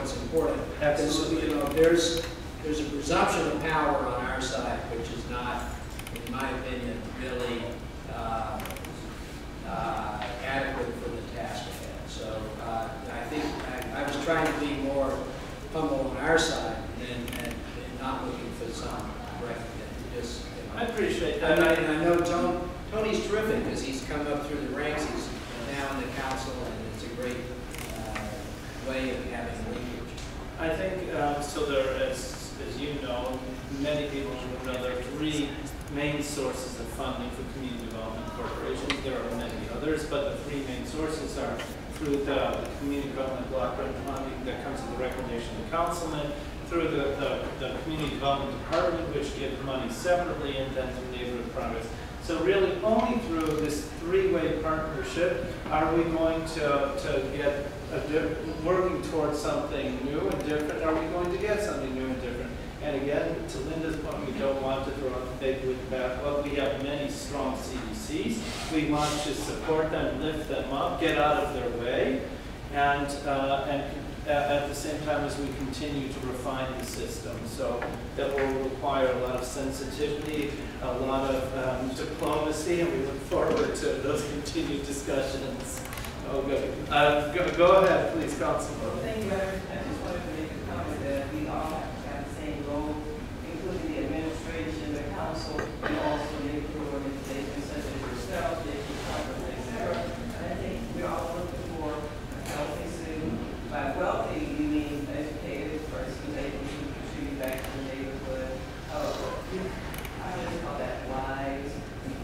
what's important. Absolutely. Because, you know, there's a presumption of power on our side, which is not, in my opinion, really adequate for the task ahead. So I think I was trying to be more humble on our side and not looking for some recognition. Just, you know, I appreciate that. And I know Tony's terrific because he's come up through the ranks. He's now in the council, and it's a great way of having linkage. I think so. There, as you know, many people know there are three main sources of funding for community development corporations. There are many others, but the three main sources are through the community development block grant funding that comes at the recommendation of the councilman, through the community development department, which gives money separately, and then through neighborhood progress. So really, only through this three-way partnership are we going to get working towards something new and different. Are we going to get something new and different? And again, to Linda's point, we don't want to throw out the baby with the bathwater. We have many strong CDCs. We want to support them, lift them up, get out of their way, and at the same time as we continue to refine the system. So that will require a lot of sensitivity, a lot of diplomacy, and we look forward to those continued discussions. Oh, good. Go ahead, please, Councilman. Thank you, Eric. I just wanted to make a comment that we all have the same goal, including the administration, the council, and also neighborhood organizations such as yourself, etc. And I think we're all looking for a healthy city. By wealthy, you mean educated persons able to contribute back to the neighborhood. I just call that wise.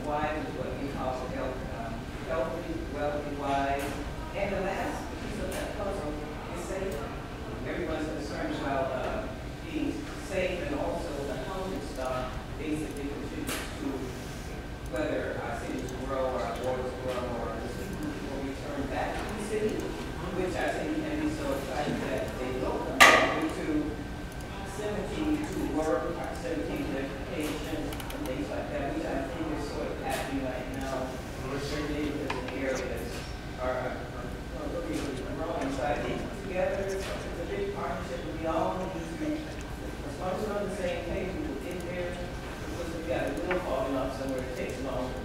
Wise is what we call healthy, wealthy, wise. And the last piece of that puzzle is safety. Everyone's concerned about being safe, and also the housing stock basically contributes to whether our cities grow, our borders grow, or the people will return back to the city, which I think can be so exciting that they don't come back to proximity to work, proximity to education, and things like that, which I think is sort of happening right now. Certain neighborhoods and areas are looking at growing. So I think together it's a big partnership. We all need to, as long as we're on the same page, we will get there. Because we got a wheel falling off somewhere, it takes longer to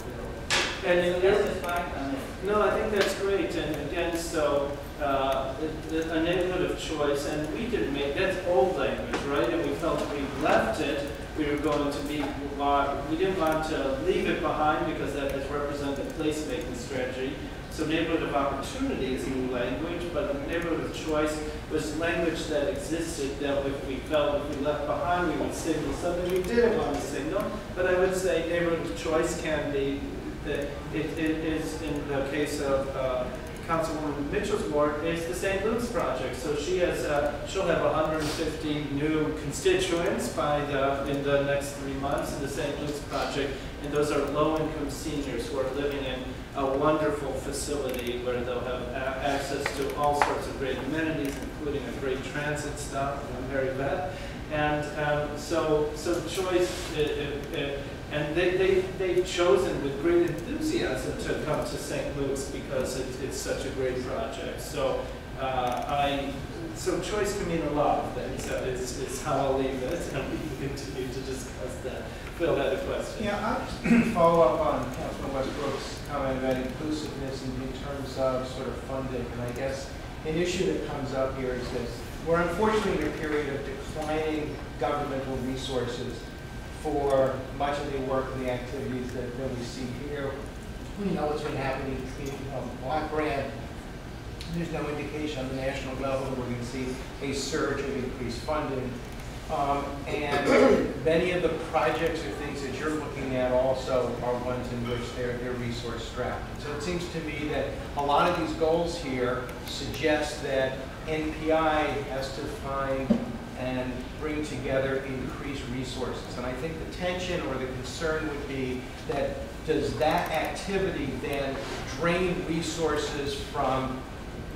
build. And that's just my comment. No, I think that's great. And again, so a neighborhood of choice, and we didn't make, that's old language, right? And we felt we left it. We were going to be, we didn't want to leave it behind because that has represented placemaking strategy. So neighborhood of opportunity is new language, but neighborhood of choice was language that existed that if we felt if we left behind, we would signal something we didn't want to signal. But I would say neighborhood of choice can be, it is in the case of Councilwoman Mitchell's ward, is the St. Luke's project. So she has, she'll have 150 new constituents in the next 3 months in the St. Luke's project, and those are low-income seniors who are living in a wonderful facility where they'll have access to all sorts of great amenities, including a great transit stop and a Mary Beth. And so choice. And they've chosen with great enthusiasm to come to St. Luke's because it's such a great project. So so choice can mean a lot of things. It's how I'll leave it, and we can continue to discuss that. Phil had a question. Yeah, I'll follow up on Councilman Westbrook's comment about inclusiveness in terms of sort of funding. And I guess an issue that comes up here is this. We're unfortunately in a period of declining governmental resources for much of the work and the activities that we see here. We know what's been happening between block grant. There's no indication on the national level that we're going to see a surge of increased funding. And many of the projects or things that you're looking at also are ones in which they're resource strapped. So it seems to me that a lot of these goals here suggest that NPI has to find and bring together increased resources. And I think the tension or the concern would be that does that activity then drain resources from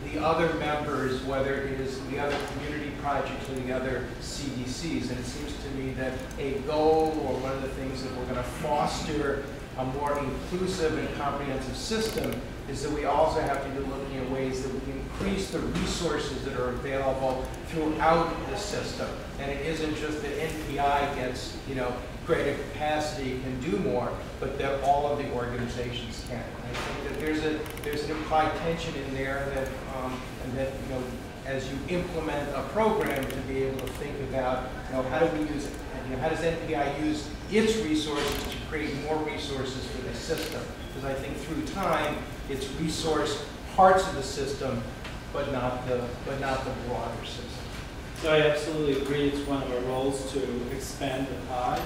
the other members, whether it is the other community projects or the other CDCs? And it seems to me that a goal or one of the things that we're going to foster a more inclusive and comprehensive system is that we also have to be looking at ways that we can increase the resources that are available throughout the system. And it isn't just that NPI gets, greater capacity, can do more, but that all of the organizations can. And I think that there's an implied tension in there that, and that, as you implement a program, to be able to think about, how do we use it? And, how does NPI use its resources to create more resources for the system? Because I think through time, it's resourced parts of the system, but not the broader system. So I absolutely agree. It's one of our roles to expand the pie,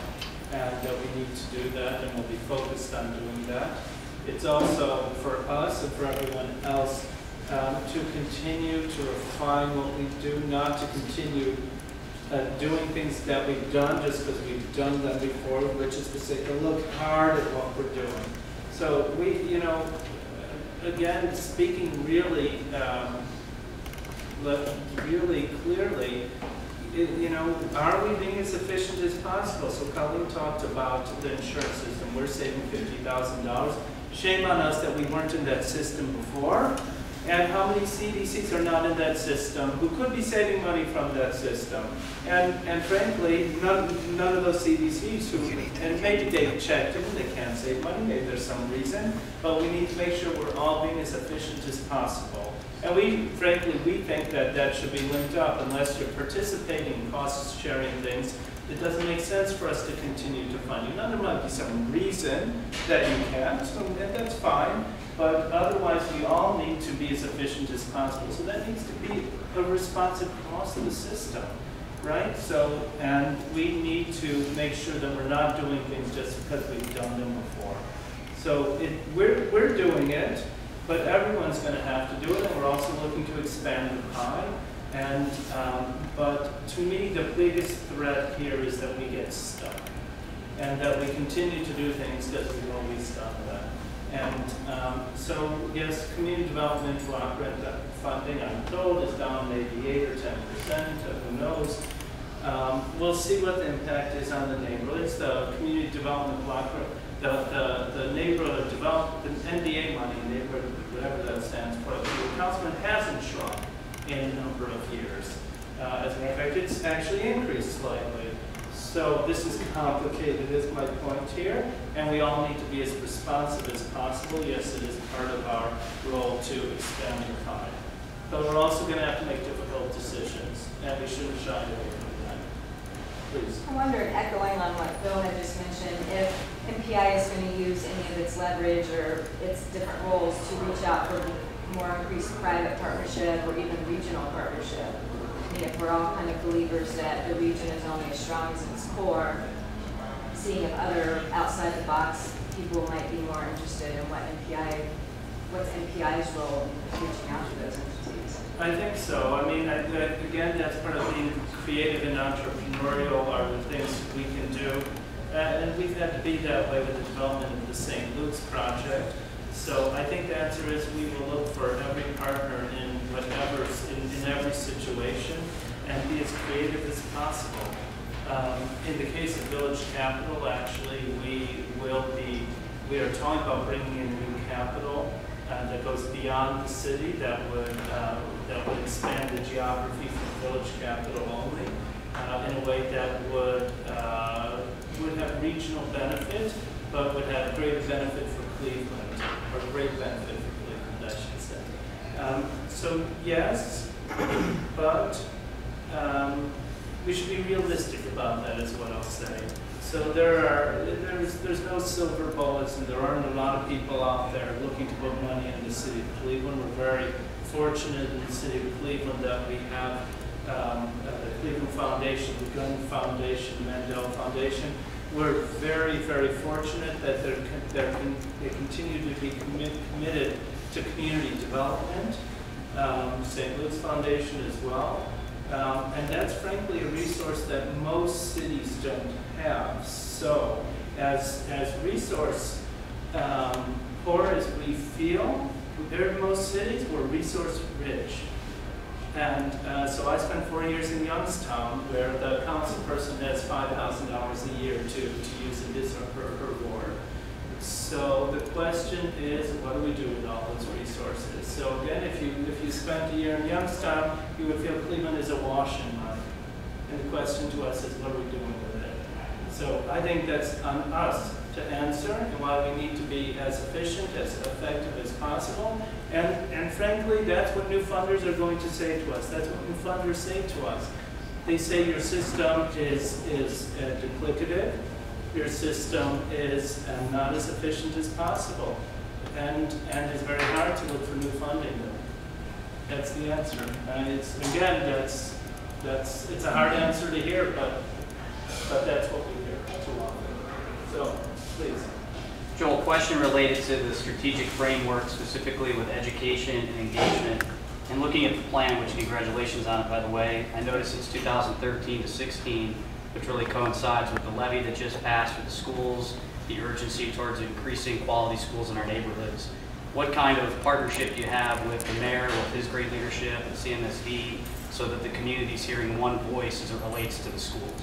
and we need to do that, and we'll be focused on doing that. It's also for us and for everyone else to continue to refine what we do, not to continue doing things that we've done just because we've done them before, which is to say to look hard at what we're doing. So we, again, speaking really, really clearly, are we being as efficient as possible? So Colleen talked about the insurance system. We're saving $50,000. Shame on us that we weren't in that system before. And how many CDCs are not in that system who could be saving money from that system? And frankly, none of those CDCs and maybe they've checked it and they can't save money, maybe there's some reason, but we need to make sure we're all being as efficient as possible. And we think that that should be linked up. Unless you're participating in cost sharing things, it doesn't make sense for us to continue to fund you. Now, there might be some reason that you can't, so that's fine. But otherwise, we all need to be as efficient as possible. So that needs to be a responsive cost of the system, right? So, and we need to make sure that we're not doing things just because we've done them before. So we're doing it, but everyone's going to have to do it, and we're also looking to expand the pie. And but to me, the biggest threat here is that we get stuck, and that we continue to do things because we've always done that. And so, yes, community development block grant funding, I'm told, is down maybe 8 or 10%, who knows. We'll see what the impact is on the neighborhoods. The community development block grant, the neighborhood development, the NDA money, neighborhood, whatever that stands for, the councilman hasn't shrunk in a number of years. As a matter of fact, it's actually increased slightly. So this is complicated, is my point here, and we all need to be as responsive as possible. Yes, it is part of our role to expand the pie. But we're also going to have to make difficult decisions, and we shouldn't shy away from that. Please. I wondered, echoing on what Bill had just mentioned, if MPI is going to use any of its leverage or its different roles to reach out for more increased private partnership or even regional partnership. I mean, if we're all kind of believers that the region is only as strong as its core, seeing if other outside the box people might be more interested in what's NPI's role in reaching out to those entities. I think so. I mean, again, that's part of being creative and entrepreneurial are the things we can do. And we've had to be that way with the development of the St. Luke's project. So I think the answer is we will look for every partner in whatever, in every situation, and be as creative as possible. In the case of Village Capital, actually, we are talking about bringing in new capital that goes beyond the city, that would expand the geography from Village Capital only, in a way that would have regional benefit, but would have greater benefit for Cleveland, or great benefit for Cleveland, I should say. So yes, but we should be realistic about that, is what I'll say. So there's no silver bullets, and there aren't a lot of people out there looking to put money in the city of Cleveland. We're very fortunate in the city of Cleveland that we have the Cleveland Foundation, the Gunn Foundation, Mandel Foundation. We're very, very fortunate that they continue to be committed to community development. St. Luke's Foundation as well. And that's frankly a resource that most cities don't have. So as resource poor as we feel, compared to most cities, we're resource rich. And so I spent 4 years in Youngstown, where the council person has $5,000 a year to use in his or her ward. So the question is, what do we do with all those resources? So again, if you spent a year in Youngstown, you would feel Cleveland is awash in money. And the question to us is, what are we doing with it? So I think that's on us to answer, and why we need to be as efficient, as effective as possible. And frankly, that's what new funders are going to say to us. That's what new funders say to us. They say your system is duplicative. Your system is not as efficient as possible, and it's very hard to look for new funding. That's the answer. And it's a hard answer to hear, but that's what we hear too often. So please, Joel, question related to the strategic framework, specifically with education and engagement. And looking at the plan, which congratulations on it, by the way, I noticed it's 2013 to 16. Which really coincides with the levy that just passed for the schools, the urgency towards increasing quality schools in our neighborhoods. What kind of partnership do you have with the mayor, with his great leadership and CMSD, so that the community's hearing one voice as it relates to the schools?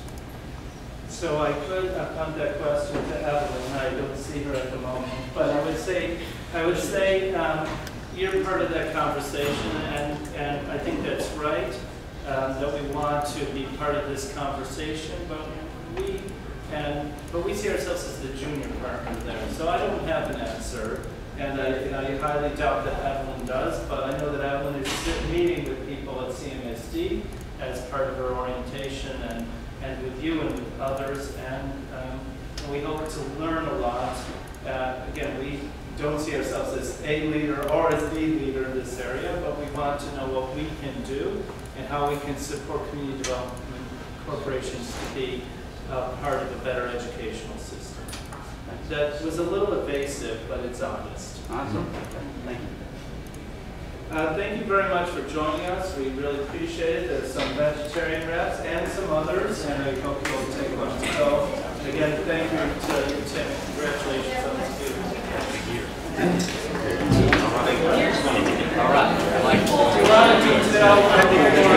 So I could punt that question to Evelyn. I don't see her at the moment, but I would say you're part of that conversation, and I think that's right. That we want to be part of this conversation, but we see ourselves as the junior partner there. So I don't have an answer, and I highly doubt that Evelyn does, but I know that Evelyn is meeting with people at CMSD as part of her orientation, and with you and with others, and we hope to learn a lot. Again, we don't see ourselves as a leader or as the leader in this area, but we want to know what we can do and how we can support community development corporations to be part of a better educational system. That was a little evasive, but it's honest. Awesome. Thank you. Thank you very much for joining us. We really appreciate it. There's some vegetarian reps and some others, and I hope you'll take one. So, again, thank you to you, Tim. Congratulations on this beautiful. Thank you. All right. A lot of detail.